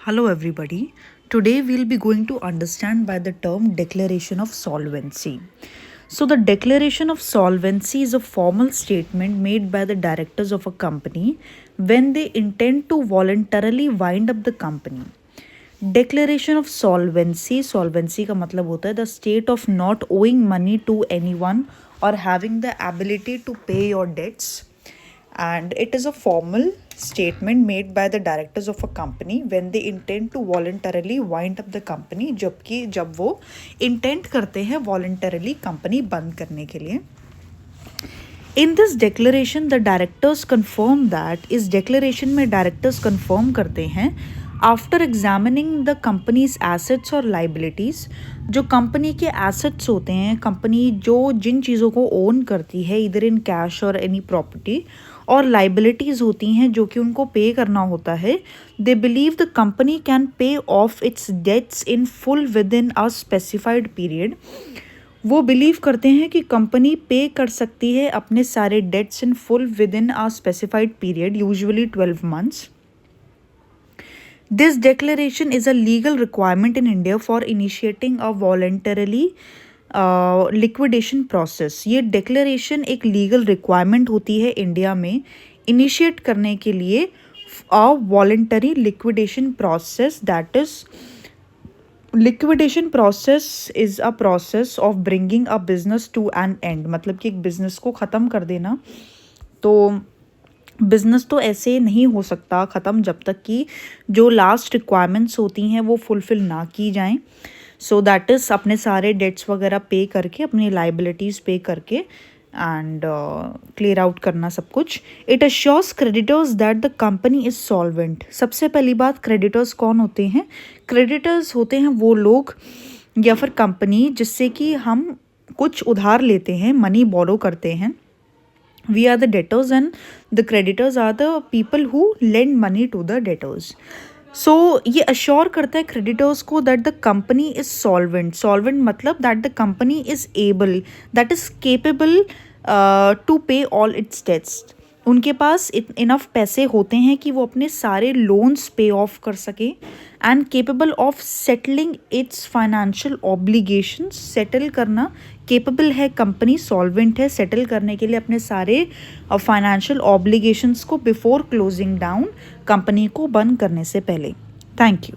Hello, everybody. Today we'll be going to understand by the term declaration of solvency. So, the declaration of solvency is a formal statement made by the directors of a company when they intend to voluntarily wind up the company. Declaration of solvency का मतलब होता है the state of not owing money to anyone or having the ability to pay your debts, and it is a formal statement made by the directors of a company when they intend to voluntarily wind up the company, जब वो intent करते हैं voluntarily company बंद करने के लिए. In this declaration the directors confirm that इस declaration में directors confirm करते हैं after examining the companies assets और लाइबिलिटीज़. जो कंपनी के एसेट्स होते हैं, कंपनी जो जिन चीज़ों को ओन करती है इधर इन कैश और एनी प्रॉपर्टी, और लाइबिलिटीज़ होती हैं जो कि उनको पे करना होता है. They believe the company can pay off its debts in full within a specified period. वो बिलीव करते हैं कि कंपनी पे कर सकती है अपने सारे debts in full within a specified period, usually 12 months. This declaration is a legal requirement in India for initiating a voluntarily liquidation process. ये declaration एक legal requirement होती है इंडिया में initiate करने के लिए a voluntary liquidation process. That is, liquidation process is a process of bringing a business to an end. मतलब कि एक business को ख़त्म कर देना. तो बिज़नेस तो ऐसे नहीं हो सकता ख़त्म जब तक कि जो लास्ट रिक्वायरमेंट्स होती हैं वो फुलफ़िल ना की जाएं. सो दैट इज़ अपने सारे डेट्स वगैरह पे करके, अपनी लाइबिलिटीज़ पे करके एंड क्लियर आउट करना सब कुछ. It assures creditors that the company is solvent. सबसे पहली बात, क्रेडिटर्स कौन होते हैं? क्रेडिटर्स होते हैं वो लोग या फिर कंपनी जिससे कि हम कुछ उधार लेते हैं, मनी बोरो करते हैं. We are the debtors and the creditors are the people who lend money to the debtors. So ये assure करता है creditors को that the company is solvent. Solvent मतलब that the company is able, that is capable to pay all its debts. उनके पास enough पैसे होते हैं कि वो अपने सारे लोन्स पे ऑफ कर सके and capable of settling it's financial obligations. Settle करना केपेबल है कंपनी, सॉल्वेंट है सेटल करने के लिए अपने सारे फाइनेंशियल ऑब्लिगेशंस को बिफोर क्लोजिंग डाउन, कंपनी को बंद करने से पहले. Thank you.